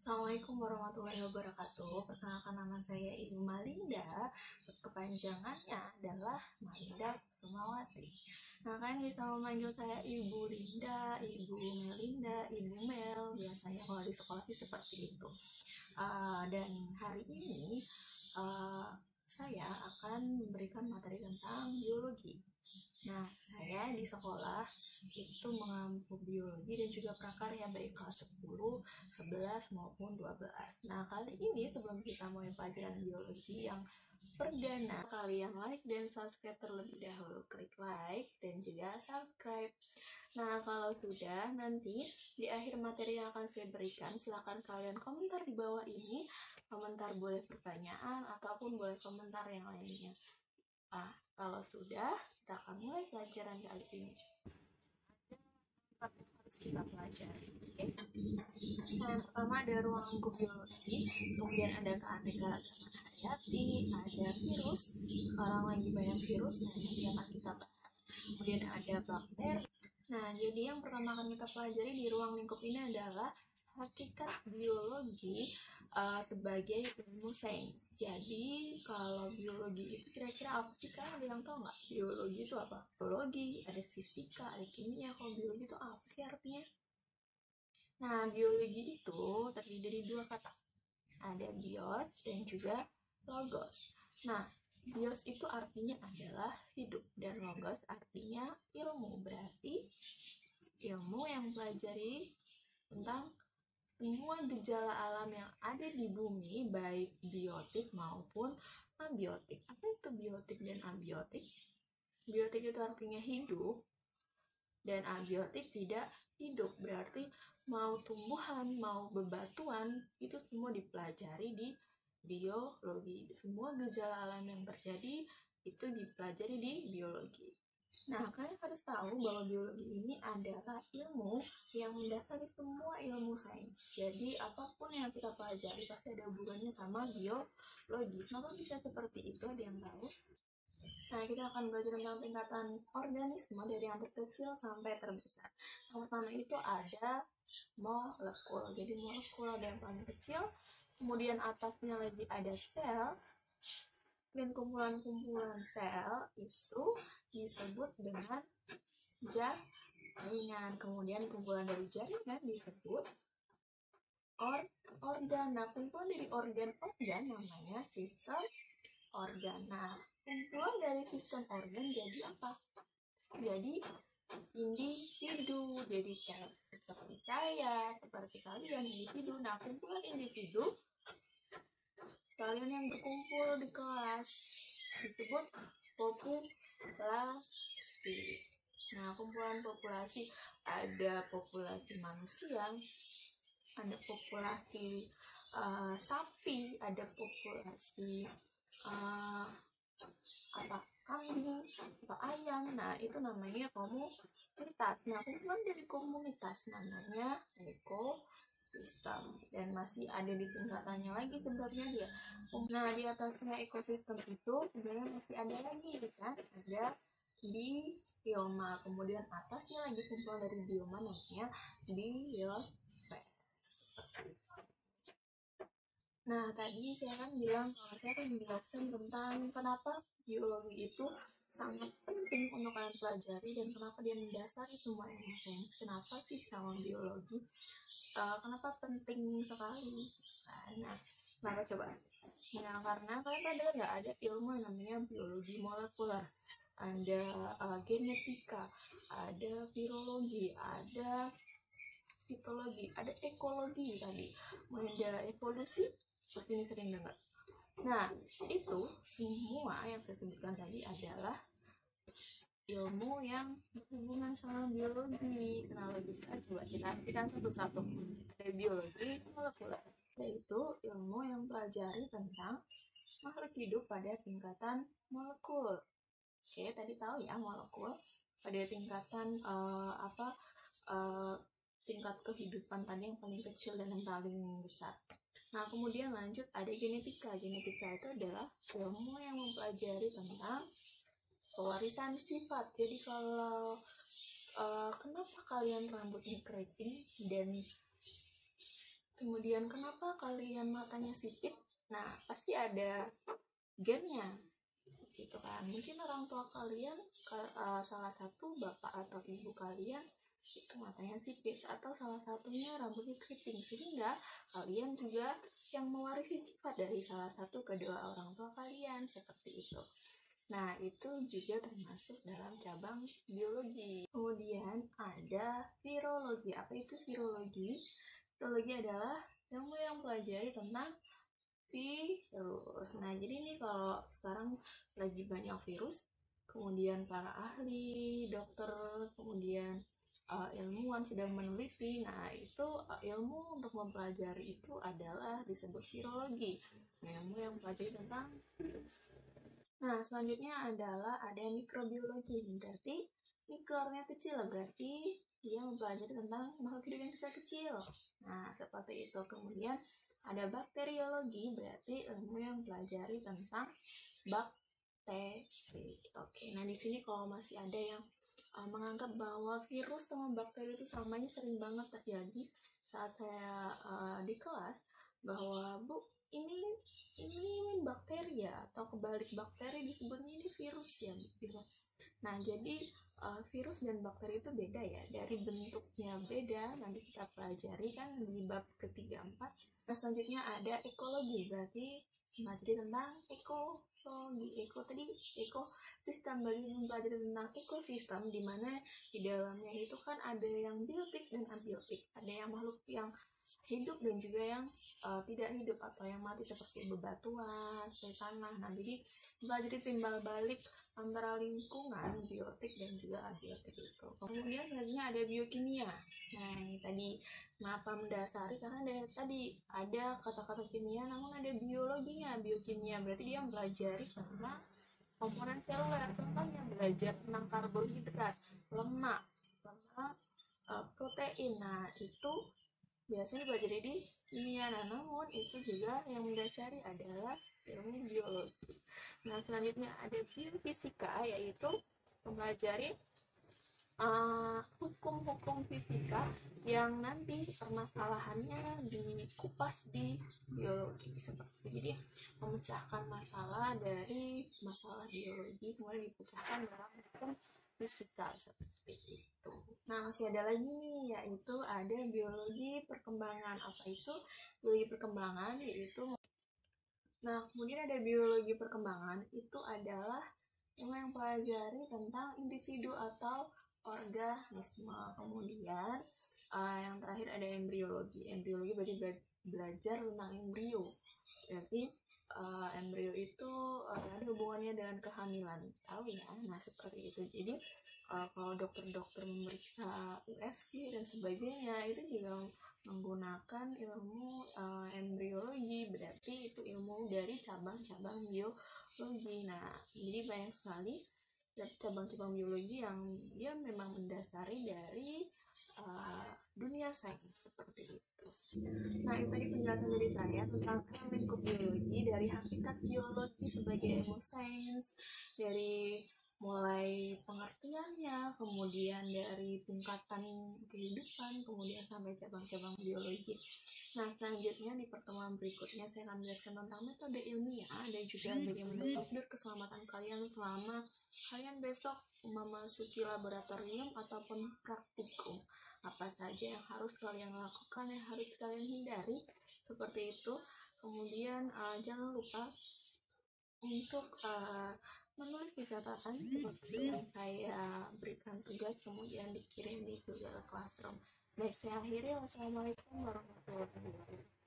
Assalamualaikum warahmatullahi wabarakatuh. Perkenalkan, nama saya Ibu Malinda. Kepanjangannya adalah Malinda Kusumawati. Nah, kalian bisa memanggil saya Ibu Linda, Ibu Melinda, Ibu Mel. Biasanya kalau di sekolah sih seperti itu. Dan hari ini saya akan memberikan materi tentang biologi. Nah, saya di sekolah itu mengampu biologi dan juga prakarya baik kelas 10, 11 maupun 12. Nah, kali ini sebelum kita mulai pelajaran biologi yang perdana, kalian like dan subscribe terlebih dahulu. Klik like dan juga subscribe. Nah, kalau sudah, nanti di akhir materi yang akan saya berikan, silahkan kalian komentar di bawah ini. Komentar boleh pertanyaan ataupun boleh komentar yang lainnya. Kalau sudah, kita akan mulai pelajaran kali ini. Ada 4 yang harus kita pelajari. Okay? Nah, yang pertama ada ruang lingkup biologi, kemudian ada keanekaragaman hayati, ada virus, sekarang lagi banyak virus, nah ini akan kita bahas. Kemudian ada bakteri. Nah, jadi yang pertama akan kita pelajari di ruang lingkup ini adalah hakikat biologi sebagai ilmu sains. Jadi kalau biologi itu kira-kira apa sih? Kalian ada yang tahu nggak? Biologi itu apa? Biologi, ada fisika, ada kimia. Kalau biologi itu apa sih artinya? Nah, biologi itu terdiri dari 2 kata. Ada bios dan juga logos. Nah, bios itu artinya adalah hidup dan logos artinya ilmu. Berarti ilmu yang mempelajari tentang semua gejala alam yang ada di bumi, baik biotik maupun abiotik. Apa itu biotik dan abiotik? Biotik itu artinya hidup, dan abiotik tidak hidup. Berarti mau tumbuhan, mau bebatuan, itu semua dipelajari di biologi. Semua gejala alam yang terjadi itu dipelajari di biologi. Nah, kalian harus tahu bahwa biologi ini adalah ilmu yang mendasari semua ilmu sains. Jadi, apapun yang kita pelajari pasti ada hubungannya sama biologi. Kenapa bisa seperti itu? Ada yang tahu? Nah, kita akan belajar tentang tingkatan organisme dari yang terkecil sampai terbesar. Yang pertama itu ada molekul. Jadi, molekul ada yang paling kecil, kemudian atasnya lagi ada sel, dan kumpulan-kumpulan sel itu disebut dengan jaringan. Kemudian kumpulan dari jaringan disebut organ. Nah, kumpulan dari organ-organ namanya sistem organ. Nah, kumpulan dari sistem organ jadi apa? Jadi individu. Jadi seperti saya, seperti kalian, individu. Nah, kumpulan individu kalian yang berkumpul di kelas disebut populasi. Nah, kumpulan populasi ada populasi manusia, ada populasi sapi, ada populasi kambing atau ayam. Nah, itu namanya komunitas. Nah, kumpulan dari komunitas namanya ekosistem, dan masih ada di tingkatannya lagi sebenarnya dia. Nah, di atasnya ekosistem itu sebenarnya masih ada lagi kan, ada bioma. Kemudian atasnya lagi kumpulan dari bioma namanya biosfer. Nah, tadi saya kan bilang kalau saya akan menjelaskan tentang kenapa biologi itu sangat penting untuk kalian pelajari dan kenapa dia mendasari semua ilmu sains. Kenapa sih sama biologi? Kenapa penting sekali? Nah, kenapa coba? Nah, karena kalian pada nggak ada ilmu yang namanya biologi molekuler, ada genetika, ada virologi, ada psikologi, ada ekologi tadi, ada evolusi, pasti ini sering dengar. Nah, itu semua yang saya sebutkan tadi adalah ilmu yang berhubungan sama biologi. Kenapa bisa? Coba kita artikan satu-satu. Ada biologi molekuler, yaitu ilmu yang pelajari tentang makhluk hidup pada tingkatan molekul. Oke, tadi tahu ya molekul pada tingkatan tingkat kehidupan tadi yang paling kecil dan yang paling besar. Nah, kemudian lanjut ada genetika. Genetika itu adalah ilmu yang mempelajari tentang pewarisan sifat. Jadi kalau kenapa kalian rambutnya keriting dan Kemudian kenapa kalian matanya sipit? Nah, pasti ada gennya gitu kan. Mungkin orang tua kalian, salah satu bapak atau ibu kalian itu matanya sipit, atau salah satunya rambutnya keriting, sehingga kalian juga yang mewarisi sifat dari salah satu kedua orang tua kalian seperti itu. Nah, itu juga termasuk dalam cabang biologi. Kemudian ada virologi. Apa itu virologi? Virologi adalah ilmu yang mempelajari tentang virus. Nah, jadi ini kalau sekarang lagi banyak virus, kemudian para ahli, dokter, kemudian ilmuwan sedang meneliti. Nah, itu ilmu untuk mempelajari itu adalah disebut virologi. Nah, ilmu yang mempelajari tentang virus. Nah, selanjutnya adalah ada mikrobiologi. Berarti mikronya kecil, berarti dia mempelajari tentang makhluk hidup yang kecil-kecil. Nah, seperti itu. Kemudian ada bakteriologi, berarti ilmu yang mempelajari tentang bakteri. Oke, nah di sini kalau masih ada yang menganggap bahwa virus sama bakteri itu sama, ini sering banget terjadi saat saya di kelas, bahwa Bu, ini bakteri ya, atau kebalik, bakteri disebutnya ini virus ya gitu. Nah, jadi virus dan bakteri itu beda ya, dari bentuknya beda, nanti kita pelajari kan di bab ketiga 4. Nah, selanjutnya ada ekologi, berarti materi tentang ekologi. Ekosistem, bagi mempelajari tentang ekosistem, di mana di dalamnya itu kan ada yang biotik dan abiotik, ada yang makhluk yang hidup dan juga yang tidak hidup atau yang mati seperti bebatuan, tanah. Nah, jadi belajar timbal balik antara lingkungan biotik dan juga abiotik itu. Kemudian selanjutnya ada biokimia. Nah, ini tadi kenapa mendasari, karena tadi ada kata-kata kimia namun ada biologinya. Biokimia berarti dia mempelajari tentang komponen seluler. Contohnya belajar tentang karbohidrat, lemak, sama protein. Nah, itu biasanya dipelajari di kimia. Nah, namun itu juga yang mendasari adalah ilmu biologi. Nah, selanjutnya ada biofisika, yaitu mempelajari hukum-hukum fisika yang nanti permasalahannya dikupas di biologi seperti itu. Jadi memecahkan masalah dari masalah biologi kemudian dipecahkan dalam hukum fisika seperti itu. Nah, masih ada lagi nih, yaitu ada biologi perkembangan. Apa itu biologi perkembangan? Kemudian ada biologi perkembangan, itu adalah yang mempelajari tentang individu atau organisme. Kemudian yang terakhir ada embriologi. Embriologi berarti belajar tentang embrio. Berarti embrio itu ada hubungannya dengan kehamilan. Tahu ya? Nah, seperti itu. Jadi kalau dokter-dokter memeriksa USG dan sebagainya, itu juga menggunakan ilmu embriologi, berarti itu ilmu dari cabang-cabang biologi. Nah, jadi banyak sekali cabang-cabang biologi yang dia memang mendasari dari dunia sains seperti itu. Nah, itu tadi penjelasan dari saya tentang lingkup biologi, dari hakikat biologi sebagai ilmu sains, dari mulai pengertiannya, kemudian dari tingkatan kehidupan, kemudian sampai cabang-cabang biologi. Nah, selanjutnya di pertemuan berikutnya saya akan menjelaskan tentang metode ilmiah dan juga bagaimana prosedur keselamatan kalian selama kalian besok memasuki laboratorium ataupun praktikum. Apa saja yang harus kalian lakukan, yang harus kalian hindari, seperti itu. Kemudian jangan lupa untuk menulis di catatan seperti yang saya berikan tugas, kemudian dikirim di Google Classroom. Baik, saya akhiri. Wassalamualaikum warahmatullahi wabarakatuh.